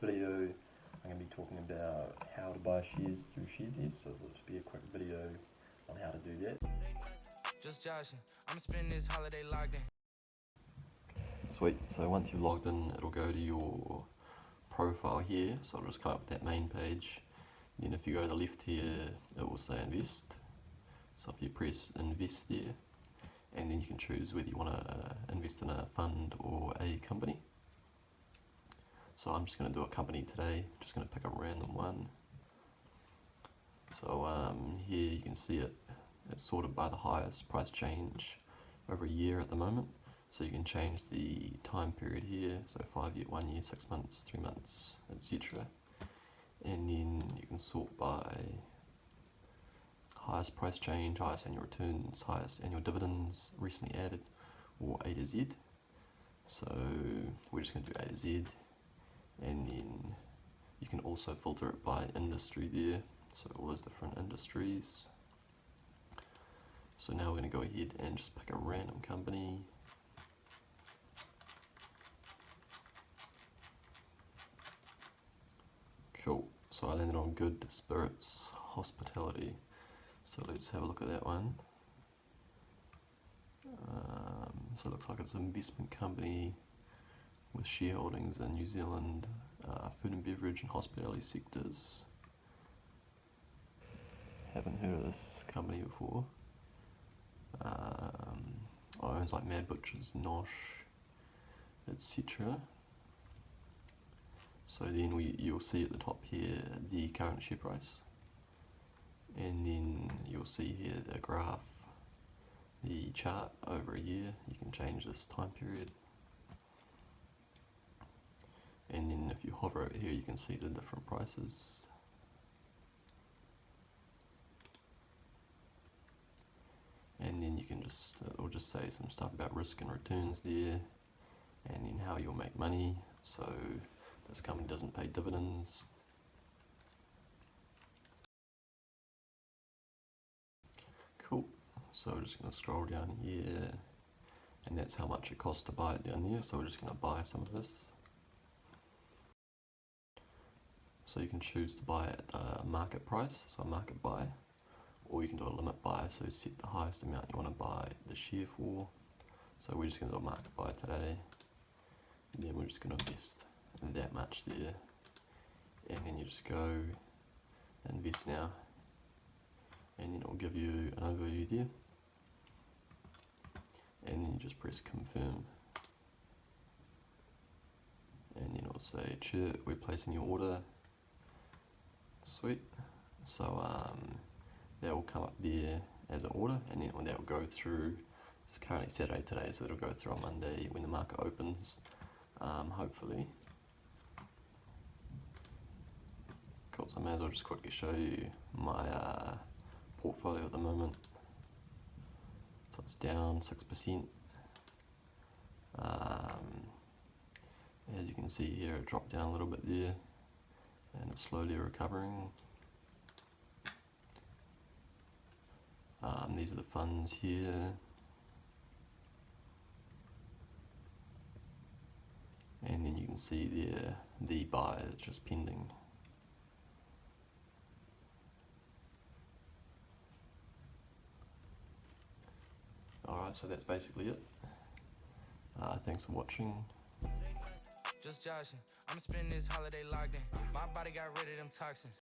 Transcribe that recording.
video, I'm going to be talking about how to buy shares through Sharesies, so it'll just be a quick video on how to do that. Just joshing, I'm spending this holiday logged in. Sweet, so once you've logged in, it'll go to your profile here, so it'll just come up with that main page. Then if you go to the left here, it will say invest. So if you press invest there, and then you can choose whether you want to invest in a fund or a company. So I'm just going to do a company today, just going to pick a random one. So here you can see it's sorted by the highest price change over a year at the moment. So you can change the time period here, so 5 year, 1 year, 6 months, 3 months, etc. And then you can sort by highest price change, highest annual returns, highest annual dividends, recently added, or A to Z. So we're just going to do A to Z, and then you can also filter it by industry there, so all those different industries. So now we're going to go ahead and just pick a random company. Cool, so I landed on Good Spirits Hospitality. So let's have a look at that one. So it looks like it's an investment company with shareholdings in New Zealand, food and beverage and hospitality sectors. Haven't heard of this company before. Owns like Mad Butchers, Nosh, etc. So then you'll see at the top here the current share price, and then you'll see here the graph, the chart over a year. You can change this time period, and then if you hover over here you can see the different prices. And then you can just, it'll just say some stuff about risk and returns there, and then how you'll make money. So this company doesn't pay dividends. Cool, so we're just going to scroll down here, and that's how much it costs to buy it down there. So we're just going to buy some of this. So you can choose to buy at the market price, so a market buy, or you can do a limit buy, so set the highest amount you want to buy the share for. So we're just going to do a market buy today, and then we're just going to invest that much there, and then you just go invest now, and then it will give you an overview there, and then you just press confirm, and then it will say we're placing your order. Sweet. So that will come up there as an order, and then that will go through. It's currently Saturday today, so it'll go through on Monday when the market opens, hopefully. Cool, so I may as well just quickly show you my portfolio at the moment. So it's down 6%. As you can see here, it dropped down a little bit there, and it's slowly recovering. These are the funds here. And then you can see there the buy is just pending. Alright, so that's basically it. Thanks for watching. Just joshing, I'm spending this holiday logged in. My body got rid of them toxins.